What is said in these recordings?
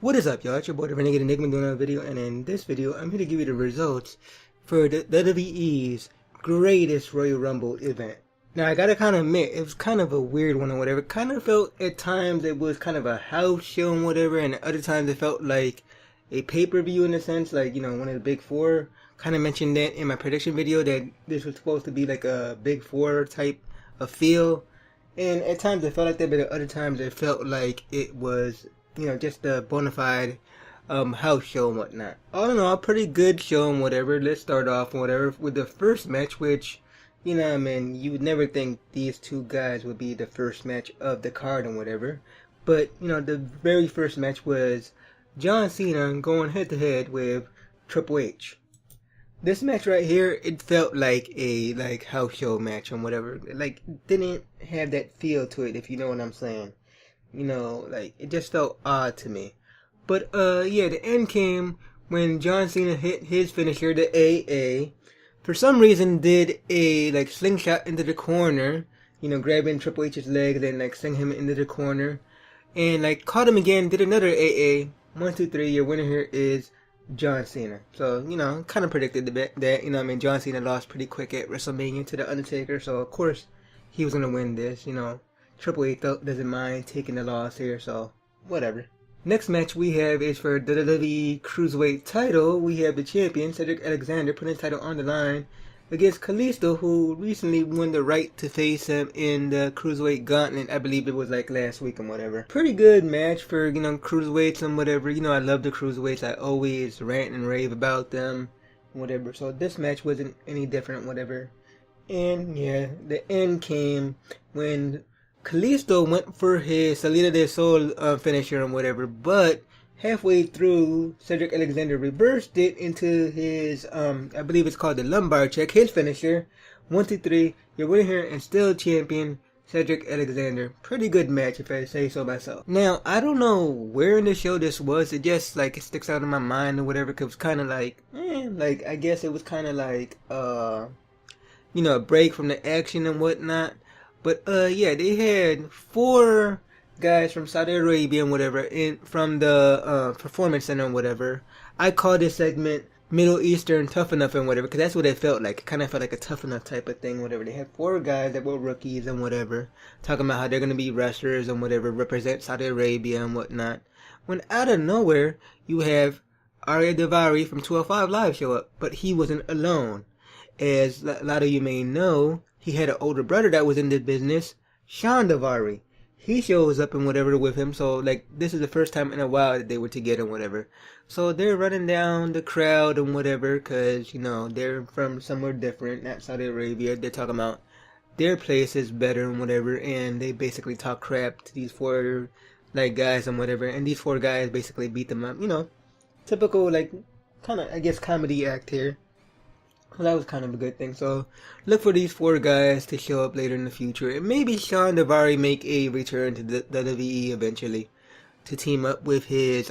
What is up, y'all? It's your boy, the Renegade Enigma, doing another video, and in this video, I'm here to give you the results for the WWE's greatest Royal Rumble event. Now, I gotta kind of admit, it was kind of a weird one or whatever. It kind of felt, at times, it was kind of a house show and whatever, and at other times it felt like a pay-per-view in a sense, like, you know, one of the big four. Kind of mentioned that in my prediction video, that this was supposed to be like a big four type of feel. And at times it felt like that, but at other times it felt like it was, you know, just a bona fide house show and whatnot. All in all, pretty good show and whatever. Let's start off and whatever with the first match, which, you know, I mean, you would never think these two guys would be the first match of the card and whatever. But, you know, the very first match was John Cena going head to head with Triple H. This match right here, it felt like a house show match and whatever. Like, it didn't have that feel to it, if you know what I'm saying. You know, like, it just felt odd to me. But, yeah, the end came when John Cena hit his finisher, the AA. For some reason, did a, like, slingshot into the corner. You know, grabbing Triple H's leg, then, like, sling him into the corner. And, like, caught him again, did another AA. 1, 2, 3, your winner here is John Cena. So, you know, kind of predicted that, you know, I mean, John Cena lost pretty quick at WrestleMania to The Undertaker. So, of course, he was going to win this, you know. Triple H doesn't mind taking the loss here, so whatever. Next match we have is for the WWE Cruiserweight title. We have the champion, Cedric Alexander, putting his title on the line against Kalisto, who recently won the right to face him in the Cruiserweight Gauntlet. I believe it was like last week and whatever. Pretty good match for, you know, Cruiserweights and whatever. You know, I love the Cruiserweights. I always rant and rave about them and whatever. So this match wasn't any different, whatever. And yeah, the end came when Kalisto went for his Salida del Sol finisher and whatever, but halfway through, Cedric Alexander reversed it into his, I believe it's called the lumbar check, his finisher. 1, 2, 3, your winner here and still champion, Cedric Alexander. Pretty good match, if I say so myself. Now, I don't know where in the show this was. It just, like, it sticks out in my mind or whatever, because it was kind of like, like, I guess it was kind of like, you know, a break from the action and whatnot. But, yeah, they had 4 guys from Saudi Arabia and whatever, from the, Performance Center and whatever. I call this segment Middle Eastern Tough Enough and whatever, because that's what it felt like. It kind of felt like a Tough Enough type of thing, whatever. They had 4 guys that were rookies and whatever, talking about how they're going to be wrestlers and whatever, represent Saudi Arabia and whatnot. When out of nowhere, you have Arya Daivari from 205 Live show up, but he wasn't alone. As a lot of you may know, he had an older brother that was in the business, Sean Daivari. He shows up and whatever with him, so like this is the first time in a while that they were together and whatever. So they're running down the crowd and whatever, cause you know they're from somewhere different, not Saudi Arabia. They're talking about their place is better and whatever, and they basically talk crap to these 4 like guys and whatever, and these 4 guys basically beat them up. You know, typical like kind of I guess comedy act here. Well, that was kind of a good thing. So look for these 4 guys to show up later in the future. And maybe Sean Daivari make a return to the WWE eventually. To team up with his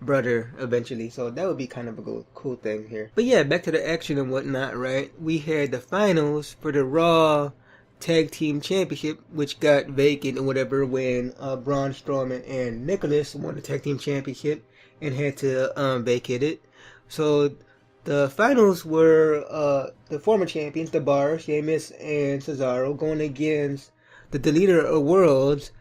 brother eventually. So that would be kind of a cool thing here. But yeah, back to the action and whatnot, right? We had the finals for the Raw Tag Team Championship, which got vacant or whatever when Braun Strowman and Nicholas won the Tag Team Championship and had to vacate it. So the finals were the former champions, The Bar, Sheamus and Cesaro, going against the Deleter of Worlds,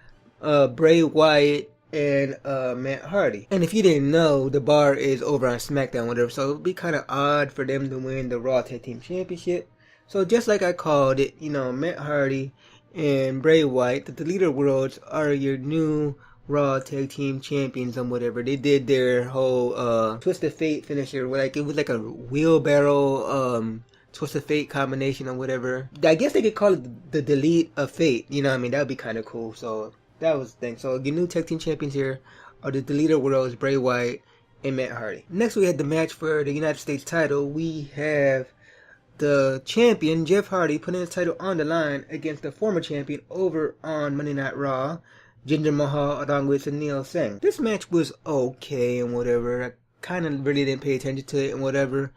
Bray Wyatt and Matt Hardy. And if you didn't know, The Bar is over on SmackDown, whatever, so it would be kind of odd for them to win the Raw Tag Team Championship. So just like I called it, you know, Matt Hardy and Bray Wyatt, the Deleter of Worlds, are your new Raw Tag Team Champions and whatever. They did their whole Twist of Fate finisher, like it was like a wheelbarrow Twist of Fate combination or whatever. I guess they could call it the Delete of Fate, you know what I mean? That would be kind of cool. So that was the thing. So your new Tag Team Champions here are the Deleter Worlds, Bray Wyatt and Matt Hardy. Next we had the match for the United States title. We have the champion, Jeff Hardy, putting his title on the line against the former champion over on Monday Night Raw, Jinder Mahal, along with Sunil Singh. This match was okay and whatever. I kind of really didn't pay attention to it and whatever.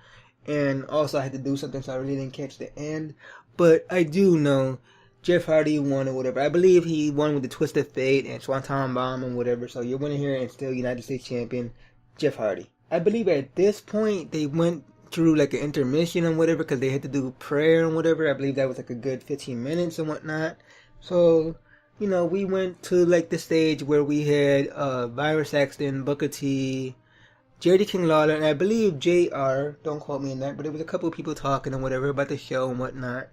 And also I had to do something, so I really didn't catch the end. But I do know Jeff Hardy won or whatever. I believe he won with the Twisted Fate and Swanton Bomb and whatever. So you're winning here and still United States Champion Jeff Hardy. I believe at this point they went through like an intermission and whatever because they had to do prayer and whatever. I believe that was like a good 15 minutes and whatnot. So, you know, we went to like the stage where we had Byron Saxton, Booker T, Jerry King Lawler, and I believe JR, don't quote me on that, but there was a couple of people talking and whatever about the show and whatnot.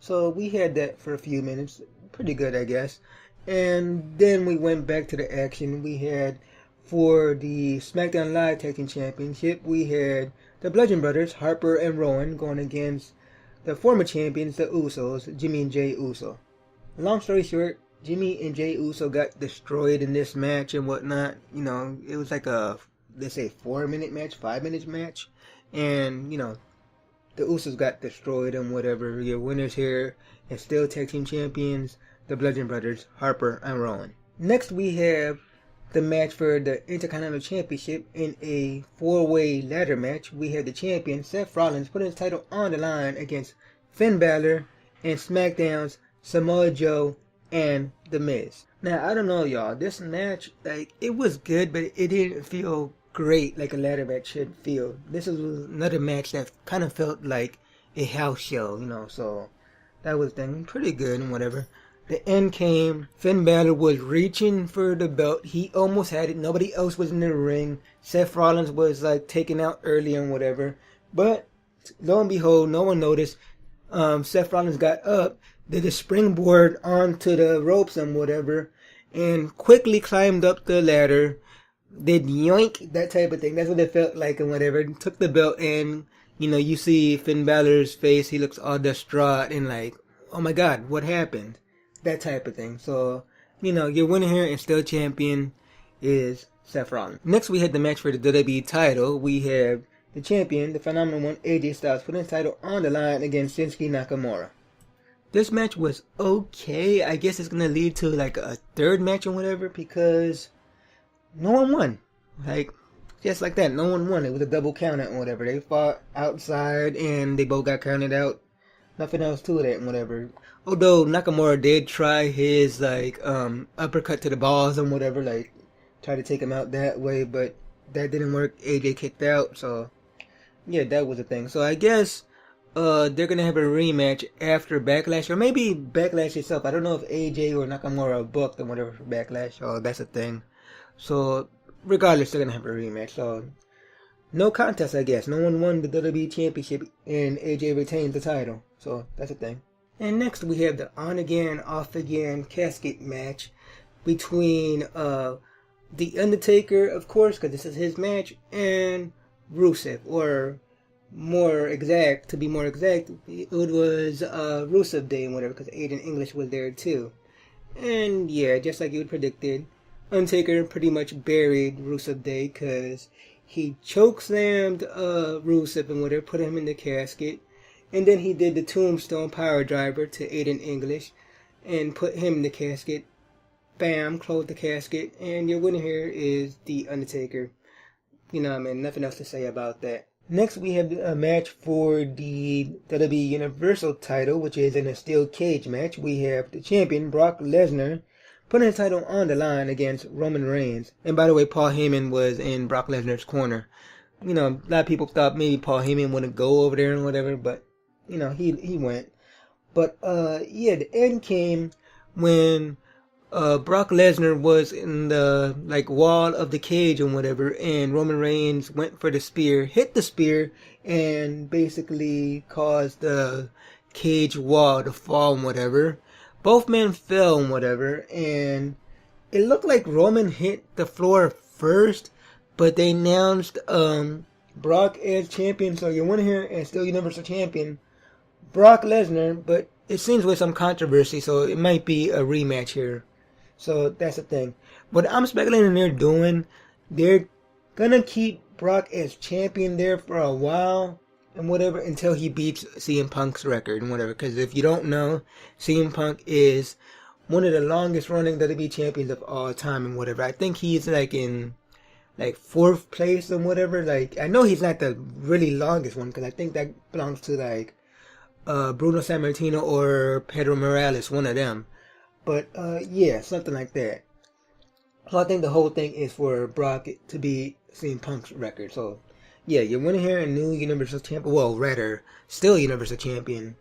So we had that for a few minutes. Pretty good, I guess. And then we went back to the action. We had, for the SmackDown Live Tag Team Championship, we had the Bludgeon Brothers, Harper and Rowan, going against the former champions, the Usos, Jimmy and Jay Uso. Long story short, Jimmy and Jay Uso got destroyed in this match and whatnot. You know, it was like a, let's say, 4-minute match, 5-minute match. And, you know, the Usos got destroyed and whatever. Your winners here and still tag team champions, the Bludgeon Brothers, Harper and Rowan. Next we have the match for the Intercontinental Championship in a 4-way ladder match. We have the champion, Seth Rollins, putting his title on the line against Finn Balor and SmackDown's Samoa Joe and The Miz. Now, I don't know, y'all. This match, like, it was good, but it didn't feel great like a ladder match should feel. This is another match that kind of felt like a house show, you know, so that was then pretty good and whatever. The end came. Finn Balor was reaching for the belt. He almost had it. Nobody else was in the ring. Seth Rollins was like taken out early and whatever. But lo and behold, no one noticed. Seth Rollins got up, did a springboard onto the ropes and whatever, and quickly climbed up the ladder. Did yoink, that type of thing. That's what it felt like and whatever. Took the belt and, you know, you see Finn Balor's face. He looks all distraught and like, oh my God, what happened? That type of thing. So, you know, your winner here and still champion is Seth Rollins. Next, we had the match for the WWE title. We have the champion, the phenomenal one, AJ Styles, putting his title on the line against Shinsuke Nakamura. This match was okay. I guess it's going to lead to like a third match or whatever because no one won. Like, just like that, no one won. It was a double count out and whatever. They fought outside and they both got counted out. Nothing else to that and whatever. Although Nakamura did try his like uppercut to the balls and whatever, like try to take him out that way, but that didn't work. AJ kicked out, so yeah, that was a thing. So I guess they're gonna have a rematch after Backlash, or maybe Backlash itself. I don't know if AJ or Nakamura are booked or whatever for Backlash. So that's a thing. So regardless, they're gonna have a rematch. So no contest, I guess. No one won the WWE Championship, and AJ retained the title. So that's a thing. And next we have the on-again, off-again casket match between The Undertaker, of course, because this is his match, and Rusev, or to be more exact, it was Rusev Day and whatever, because Aiden English was there too. And yeah, just like you had predicted, Undertaker pretty much buried Rusev Day because he chokeslammed Rusev and whatever, put him in the casket. And then he did the Tombstone Power Driver to Aiden English and put him in the casket. Bam, closed the casket. And your winner here is The Undertaker. You know what I mean? Nothing else to say about that. Next, we have a match for the WWE Universal title, which is in a steel cage match. We have the champion, Brock Lesnar, putting his title on the line against Roman Reigns. And by the way, Paul Heyman was in Brock Lesnar's corner. You know, a lot of people thought maybe Paul Heyman wouldn't go over there and whatever, but you know, he went. But, yeah, the end came when Brock Lesnar was in the, like, wall of the cage and whatever, and Roman Reigns went for the spear, hit the spear, and basically caused the cage wall to fall and whatever. Both men fell and whatever, and it looked like Roman hit the floor first, but they announced Brock as champion, so your winner here and still Universal Champion, Brock Lesnar, but it seems with some controversy, so it might be a rematch here. So that's the thing. What I'm speculating they're gonna keep Brock as champion there for a while and whatever until he beats CM Punk's record and whatever. Because if you don't know, CM Punk is one of the longest running WWE champions of all time and whatever. I think he's like in like 4th place and whatever. Like, I know he's not the really longest one because I think that belongs to like Bruno Sammartino or Pedro Morales, one of them. But yeah, something like that. So I think the whole thing is for Brock to be CM Punk's record. So yeah, you went in here and new Universal Champion, well, rather, still Universal Champion,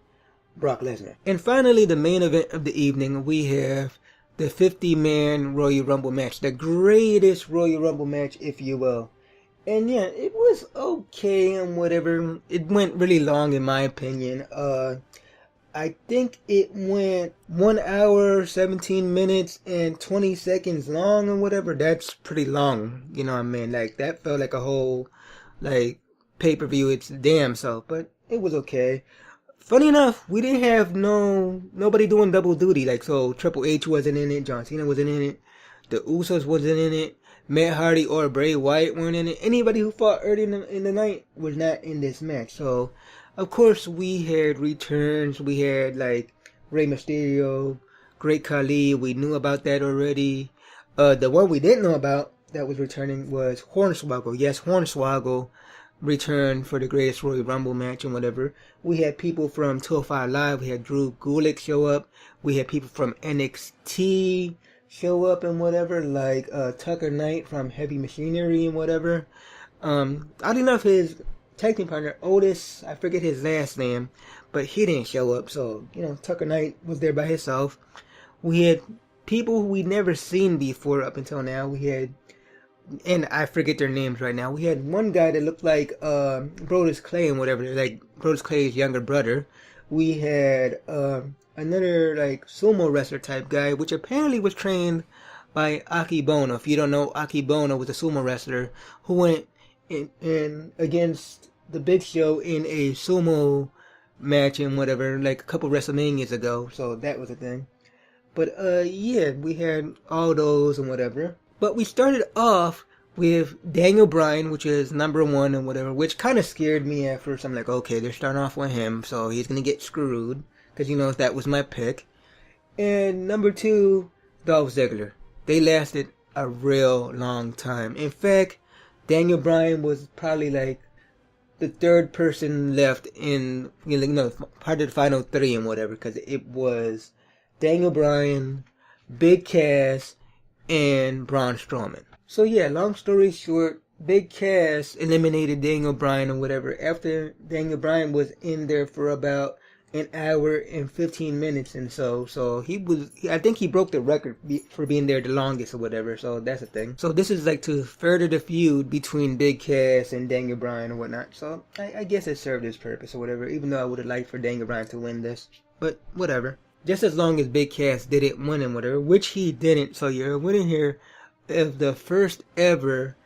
Brock Lesnar. And finally, the main event of the evening, we have the 50-man Royal Rumble match. The greatest Royal Rumble match, if you will. And yeah, it was okay and whatever. It went really long in my opinion. I think it went 1 hour, 17 minutes, and 20 seconds long and whatever. That's pretty long, you know what I mean? Like, that felt like a whole, like, pay-per-view its damn self, but it was okay. Funny enough, we didn't have nobody doing double duty. Like, so Triple H wasn't in it, John Cena wasn't in it, the Usos wasn't in it, Matt Hardy or Bray Wyatt weren't in it. Anybody who fought early in the night was not in this match. So, of course, we had returns. We had, like, Rey Mysterio, Great Khali. We knew about that already. The one we didn't know about that was returning was Hornswoggle. Yes, Hornswoggle returned for the greatest Royal Rumble match and whatever. We had people from 205 Live. We had Drew Gulak show up. We had people from NXT show up and whatever, like Tucker Knight from Heavy Machinery and whatever. Oddly enough, his tag team partner Otis, I forget his last name, but he didn't show up. So, you know, Tucker Knight was there by himself. We had people who we'd never seen before up until now. We had, and I forget their names right now. We had one guy that looked like Brodus Clay and whatever, like Brodus Clay's younger brother. We had another like sumo wrestler type guy, which apparently was trained by Aki Bono. If you don't know, Aki Bono was a sumo wrestler who went in against the Big Show in a sumo match and whatever, like a couple WrestleManias ago. So that was a thing. But yeah, we had all those and whatever. But we started off with Daniel Bryan, which is number 1 and whatever, which kind of scared me at first. I'm like, okay, they're starting off with him, so he's going to get screwed. Because, you know, that was my pick. And number 2, Dolph Ziggler. They lasted a real long time. In fact, Daniel Bryan was probably like the 3rd person left in, you know, part of the final 3 and whatever. Because it was Daniel Bryan, Big Cass, and Braun Strowman. So yeah, long story short, Big Cass eliminated Daniel Bryan or whatever after Daniel Bryan was in there for about an hour and 15 minutes and so he was, I think he broke the record for being there the longest or whatever, so that's a thing. So this is like to further the feud between Big Cass and Daniel Bryan or whatnot, so I guess it served its purpose or whatever, even though I would have liked for Daniel Bryan to win this, but whatever. Just as long as Big Cass didn't win and whatever, which he didn't, so you're winning here of the first ever,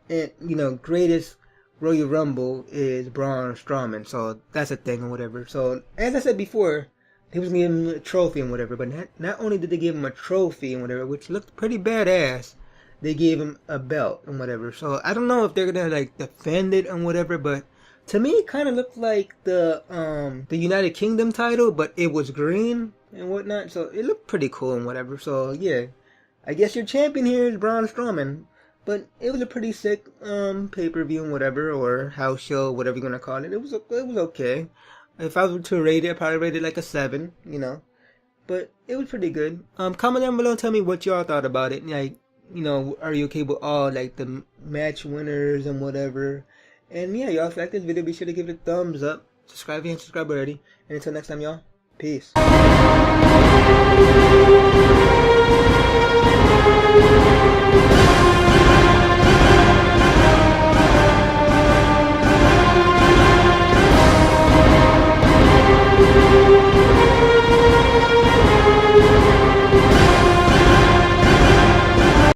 and you know, greatest Royal Rumble is Braun Strowman, so that's a thing or whatever. So as I said before, he was giving him a trophy and whatever, but not only did they give him a trophy and whatever, which looked pretty badass, they gave him a belt and whatever. So I don't know if they're gonna like defend it and whatever, but to me it kind of looked like the United Kingdom title, but it was green and whatnot, so it looked pretty cool and whatever. So yeah, I guess your champion here is Braun Strowman. But it was a pretty sick pay-per-view and whatever, or house show, whatever you want to call it. It was okay. If I was to rate it, I'd probably rate it like a 7, you know. But it was pretty good. Comment down below and tell me what y'all thought about it. Like, you know, are you okay with all like the match winners and whatever? And yeah, y'all, if you like this video, be sure to give it a thumbs up. Subscribe if you haven't subscribed already. And until next time, y'all, peace.